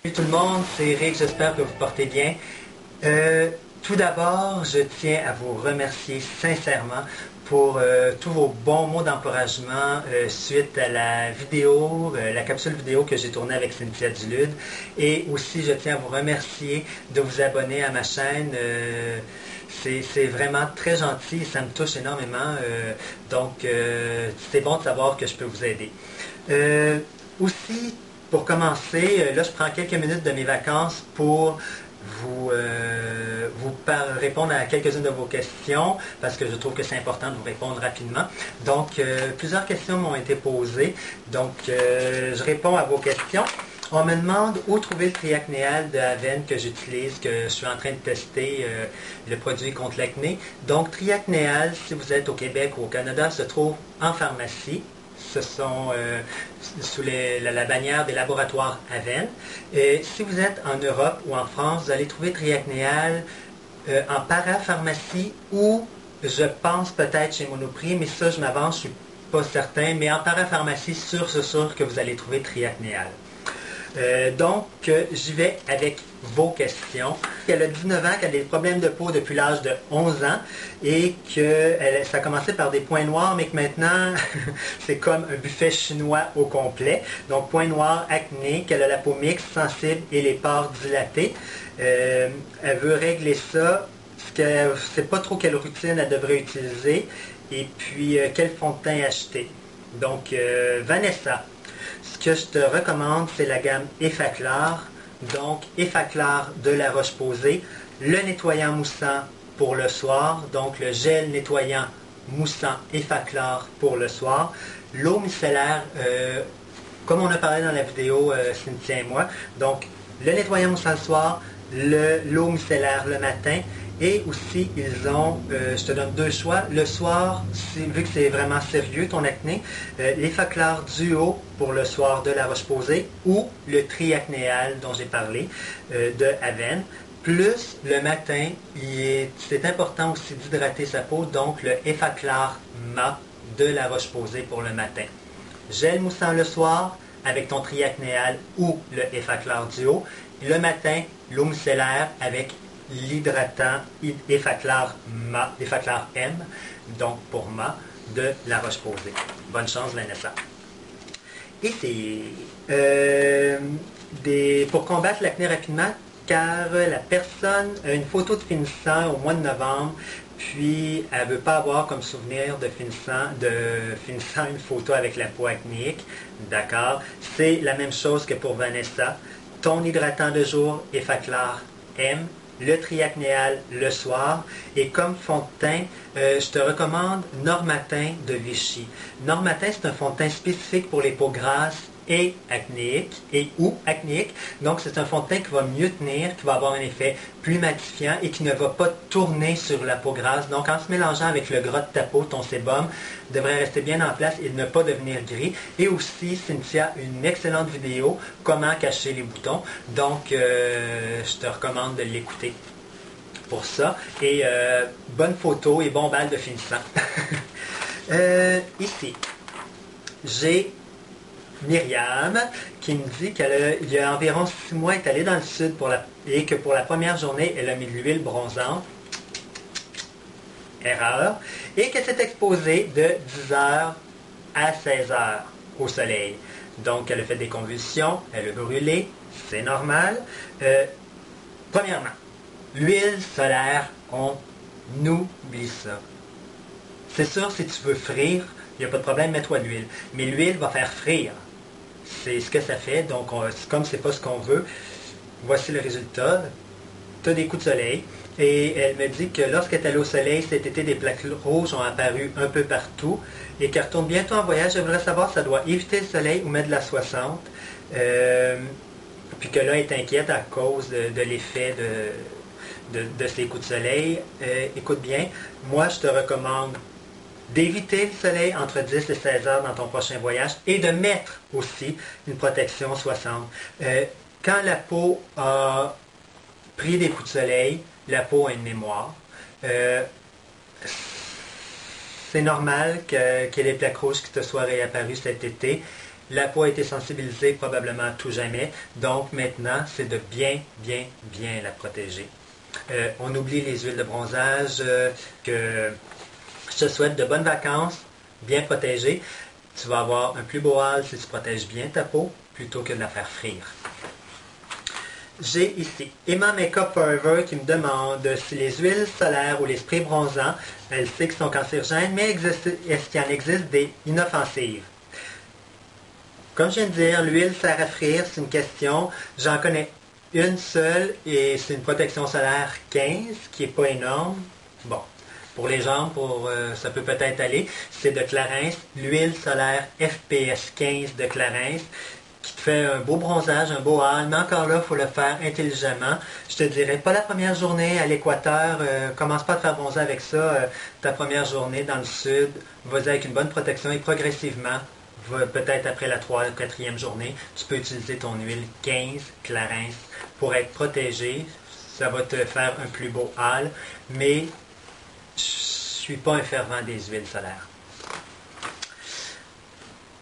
Salut tout le monde, c'est Eric, j'espère que vous portez bien. Tout d'abord, je tiens à vous remercier sincèrement pour tous vos bons mots d'encouragement suite à la vidéo, la capsule vidéo que j'ai tournée avec Cynthia Dulude. Et aussi, je tiens à vous remercier de vous abonner à ma chaîne. C'est vraiment très gentil, ça me touche énormément. Donc, c'est bon de savoir que je peux vous aider. Aussi, pour commencer, là, je prends quelques minutes de mes vacances pour vous répondre à quelques-unes de vos questions, parce que je trouve que c'est important de vous répondre rapidement. Donc, plusieurs questions m'ont été posées. Donc, je réponds à vos questions. On me demande où trouver le triacnéal de Avène que j'utilise, que je suis en train de tester le produit contre l'acné. Donc, triacnéal, si vous êtes au Québec ou au Canada, se trouve en pharmacie. Ce sont sous la bannière des laboratoires Avène. Et si vous êtes en Europe ou en France, vous allez trouver triacnéal en parapharmacie ou, je pense peut-être chez Monoprix, mais ça je m'avance, je ne suis pas certain, mais en parapharmacie, c'est sûr que vous allez trouver triacnéal. Donc, j'y vais avec vos questions. Elle a 19 ans, qu'elle a des problèmes de peau depuis l'âge de 11 ans et que ça a commencé par des points noirs, mais que maintenant, c'est comme un buffet chinois au complet. Donc, points noirs, acné, qu'elle a la peau mixte, sensible et les pores dilatés. Elle veut régler ça. Je ne sais pas trop quelle routine elle devrait utiliser et puis quel fond de teint acheter. Donc, Vanessa. Ce que je te recommande, c'est la gamme Effaclar. Donc, Effaclar de La Roche-Posay. Le nettoyant moussant pour le soir. Donc, le gel nettoyant moussant Effaclar pour le soir. L'eau micellaire, comme on a parlé dans la vidéo, Cynthia et moi. Donc, le nettoyant moussant le soir, l'eau micellaire le matin. Et aussi, ils ont, je te donne deux choix. Le soir, vu que c'est vraiment sérieux ton acné, l'Effaclar Duo pour le soir de La Roche-Posay ou le triacnéal dont j'ai parlé de Avène. Plus le matin, c'est important aussi d'hydrater sa peau, donc le Effaclar Mat de La Roche-Posay pour le matin. Gel moussant le soir avec ton triacnéal ou le Effaclar Duo. Et le matin, l'eau micellaire avec l'hydratant Effaclar M, donc pour Ma, de La Roche-Posay. Bonne chance, Vanessa. Et pour combattre l'acné rapidement, car la personne a une photo de finissant au mois de novembre, puis elle ne veut pas avoir comme souvenir de finissant une photo avec la peau acnéique. D'accord? C'est la même chose que pour Vanessa. Ton hydratant de jour, Effaclar M, le triacnéal le soir, et comme fond de teint, je te recommande Normatin de Vichy. Normatin, c'est un fond de teint spécifique pour les peaux grasses et ou acnéiques. Donc, c'est un fond de teint qui va mieux tenir, qui va avoir un effet plus matifiant et qui ne va pas tourner sur la peau grasse. Donc, en se mélangeant avec le gras de ta peau, ton sébum devrait rester bien en place et ne pas devenir gris. Et aussi, Cynthia a une excellente vidéo, comment cacher les boutons. Donc, je te recommande de l'écouter pour ça. Et bonne photo et bon bal de finissant. Ici, j'ai Myriam, qui me dit qu'il y a environ 6 mois, elle est allée dans le sud et que pour la première journée, elle a mis de l'huile bronzante. Erreur. Et qu'elle s'est exposée de 10h à 16h au soleil. Donc, elle a fait des convulsions, elle a brûlé, c'est normal. Premièrement, l'huile solaire, on oublie ça. C'est sûr, si tu veux frire, il n'y a pas de problème, mets-toi de l'huile. Mais l'huile va faire frire. C'est ce que ça fait. Donc, comme c'est pas ce qu'on veut, voici le résultat. Tu as des coups de soleil. Et elle me dit que lorsqu'elle est allée au soleil cet été, des plaques rouges ont apparu un peu partout et qu'elle retourne bientôt en voyage. Je voudrais savoir si ça doit éviter le soleil ou mettre de la 60. Puis que là, elle est inquiète à cause de l'effet de ces coups de soleil. Écoute bien, moi, je te recommande d'éviter le soleil entre 10 et 16 heures dans ton prochain voyage et de mettre aussi une protection 60. Quand la peau a pris des coups de soleil, la peau a une mémoire. c'est normal qu'il y ait les plaques rouges qui te soient réapparues cet été. La peau a été sensibilisée probablement à tout jamais. Donc maintenant, c'est de bien la protéger. On oublie les huiles de bronzage. Que je te souhaite de bonnes vacances, bien protégées. Tu vas avoir un plus beau hâle si tu protèges bien ta peau plutôt que de la faire frire. J'ai ici Emma Makeup Forever qui me demande si les huiles solaires ou les sprays bronzants, elle sait qu'ils sont cancérigènes, mais est-ce qu'il en existe des inoffensives? Comme je viens de dire, l'huile sert à frire, c'est une question. J'en connais une seule et c'est une protection solaire 15 qui n'est pas énorme. Bon, pour les jambes, ça peut peut-être aller. C'est de Clarins, l'huile solaire FPS 15 de Clarins qui te fait un beau bronzage, un beau hâle, mais encore là, il faut le faire intelligemment. Je te dirais, pas la première journée à l'équateur, commence pas à te faire bronzer avec ça ta première journée dans le sud. Vas-y avec une bonne protection et progressivement, peut-être après la 3e ou 4e journée, tu peux utiliser ton huile 15 Clarins pour être protégé. Ça va te faire un plus beau hâle, mais je suis pas un fervent des huiles solaires.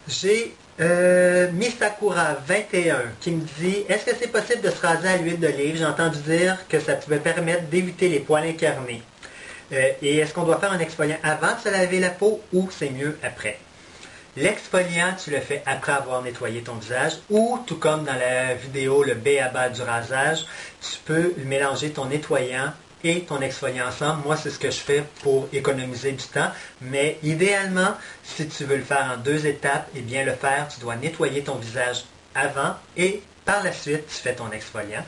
J'ai Misakura 21 qui me dit est-ce que c'est possible de se raser à l'huile d'olive? J'ai entendu dire que ça pouvait permettre d'éviter les poils incarnés. Et est-ce qu'on doit faire un exfoliant avant de se laver la peau ou c'est mieux après? L'exfoliant, tu le fais après avoir nettoyé ton visage ou, tout comme dans la vidéo le b.a.-ba du rasage, tu peux mélanger ton nettoyant et ton exfoliant ensemble. Moi, c'est ce que je fais pour économiser du temps. Mais idéalement, si tu veux le faire en 2 étapes, eh bien le faire, tu dois nettoyer ton visage avant et par la suite, tu fais ton exfoliant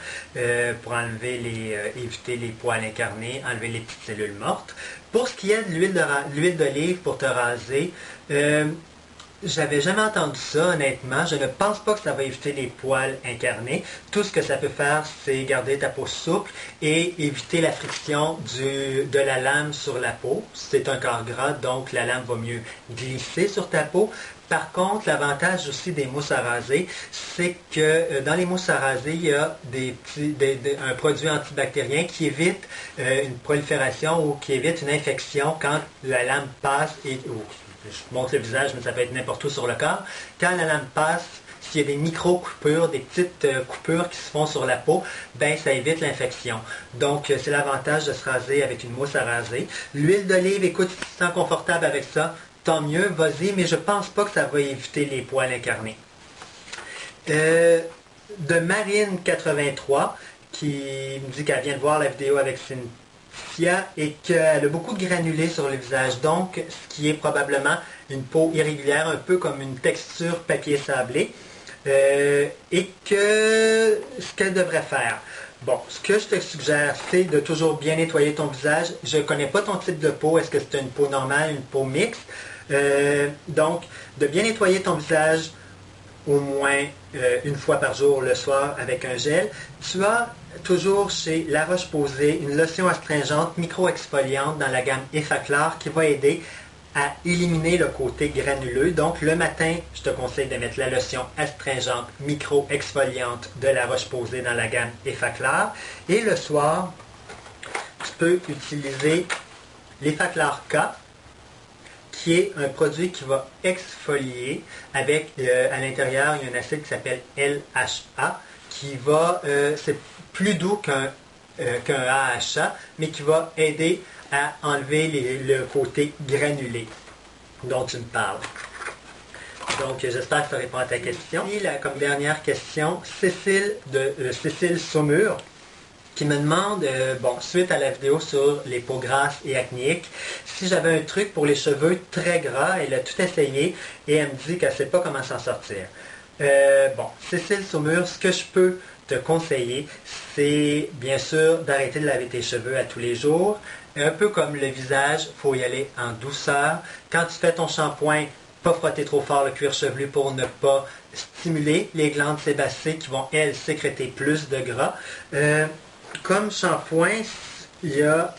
pour éviter les poils incarnés, enlever les petites cellules mortes. Pour ce qui est de l'huile d'olive pour te raser, j'avais jamais entendu ça, honnêtement. Je ne pense pas que ça va éviter les poils incarnés. Tout ce que ça peut faire, c'est garder ta peau souple et éviter la friction de la lame sur la peau. C'est un corps gras, donc la lame va mieux glisser sur ta peau. Par contre, l'avantage aussi des mousses à raser, c'est que dans les mousses à raser, il y a un produit antibactérien qui évite une prolifération ou qui évite une infection quand la lame passe je montre le visage, mais ça peut être n'importe où sur le corps. Quand la lame passe, s'il y a des micro-coupures, des petites coupures qui se font sur la peau, ben ça évite l'infection. Donc, c'est l'avantage de se raser avec une mousse à raser. L'huile d'olive, écoute, si tu te sens confortable avec ça, tant mieux, vas-y, mais je pense pas que ça va éviter les poils incarnés. De Marine83, qui me dit qu'elle vient de voir la vidéo avec Cynthia et qu'elle a beaucoup de granulés sur le visage, donc ce qui est probablement une peau irrégulière, un peu comme une texture papier sablé, et que ce qu'elle devrait faire. Bon, ce que je te suggère, c'est de toujours bien nettoyer ton visage. Je ne connais pas ton type de peau, est-ce que c'est une peau normale, une peau mixte? Donc, de bien nettoyer ton visage au moins une fois par jour le soir avec un gel. Tu as toujours chez La Roche-Posay une lotion astringente micro-exfoliante dans la gamme Effaclar qui va aider à éliminer le côté granuleux. Donc le matin, je te conseille de mettre la lotion astringente micro-exfoliante de La Roche-Posay dans la gamme Effaclar. Et le soir, tu peux utiliser l'Effaclar K, qui est un produit qui va exfolier avec, à l'intérieur, il y a un acide qui s'appelle LHA, qui va, c'est plus doux qu'un AHA, mais qui va aider à enlever le côté granulé dont tu me parles. Donc, j'espère que ça répond à ta question. Et là, comme dernière question, Cécile Saumur, qui me demande, suite à la vidéo sur les peaux grasses et acnéiques, si j'avais un truc pour les cheveux très gras. Elle a tout essayé et elle me dit qu'elle ne sait pas comment s'en sortir. Cécile Saumur, ce que je peux te conseiller, c'est bien sûr d'arrêter de laver tes cheveux à tous les jours. Un peu comme le visage, il faut y aller en douceur. Quand tu fais ton shampoing, pas frotter trop fort le cuir chevelu pour ne pas stimuler les glandes sébacées qui vont, elles, sécréter plus de gras. Comme shampoing, là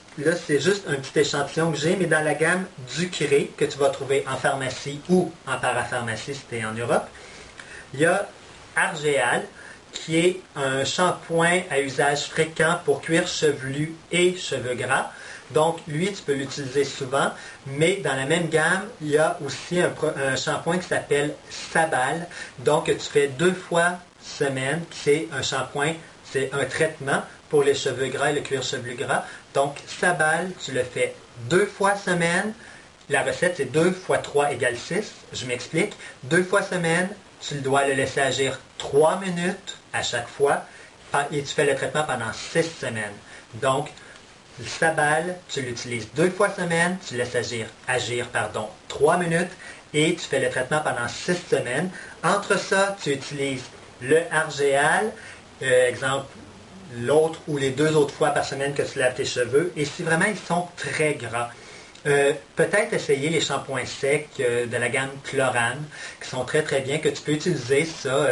c'est juste un petit échantillon que j'ai, mais dans la gamme Ducré, que tu vas trouver en pharmacie ou en parapharmacie si tu es en Europe, il y a Argéal, qui est un shampoing à usage fréquent pour cuir chevelu et cheveux gras. Donc, lui, tu peux l'utiliser souvent, mais dans la même gamme, il y a aussi un shampoing qui s'appelle Sabal. Donc, tu fais 2 fois semaine. C'est un shampoing, c'est un traitement pour les cheveux gras et le cuir chevelu gras. Donc, Sabal, tu le fais 2 fois semaine. La recette, c'est 2 fois 3 égale 6. Je m'explique. 2 fois semaine, tu dois le laisser agir 3 minutes à chaque fois et tu fais le traitement pendant 6 semaines. Donc, le Sabal, tu l'utilises 2 fois semaine, tu laisses agir 3 minutes et tu fais le traitement pendant 6 semaines. Entre ça, tu utilises le Argéal, exemple, l'autre ou les 2 autres fois par semaine que tu laves tes cheveux. Et si vraiment ils sont très gras, peut-être essayer les shampoings secs de la gamme Chlorane, qui sont très très bien, que tu peux utiliser ça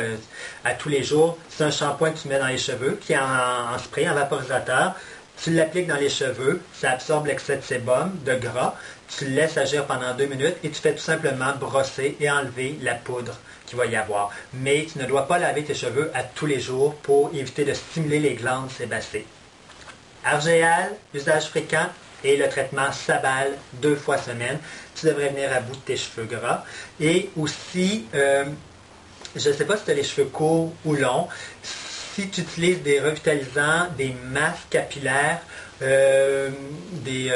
à tous les jours. C'est un shampoing que tu mets dans les cheveux, qui est en spray, en vaporisateur. Tu l'appliques dans les cheveux, ça absorbe l'excès de sébum, de gras, tu le laisses agir pendant 2 minutes et tu fais tout simplement brosser et enlever la poudre qu'il va y avoir. Mais tu ne dois pas laver tes cheveux à tous les jours pour éviter de stimuler les glandes sébacées. Argéal, usage fréquent, et le traitement Sabal 2 fois semaine. Tu devrais venir à bout de tes cheveux gras. Et aussi, je ne sais pas si tu as les cheveux courts ou longs, si tu utilises des revitalisants, des masques capillaires, des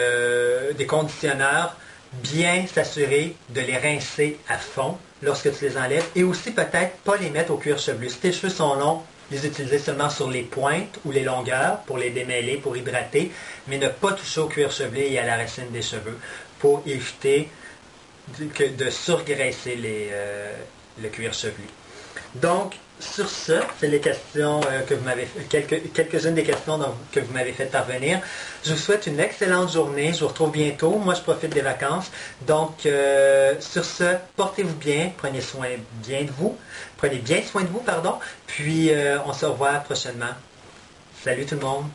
conditionneurs, bien s'assurer de les rincer à fond lorsque tu les enlèves. Et aussi peut-être pas les mettre au cuir chevelu. Si tes cheveux sont longs, les utiliser seulement sur les pointes ou les longueurs pour les démêler, pour hydrater, mais ne pas toucher au cuir chevelu et à la racine des cheveux pour éviter de surgraisser le cuir chevelu. Donc, sur ce, c'est les questions que vous m'avez quelques-unes des questions que vous m'avez fait parvenir. Je vous souhaite une excellente journée. Je vous retrouve bientôt. Moi, je profite des vacances. Donc, sur ce, portez-vous bien. Prenez bien soin de vous, pardon. Puis, on se revoit prochainement. Salut tout le monde.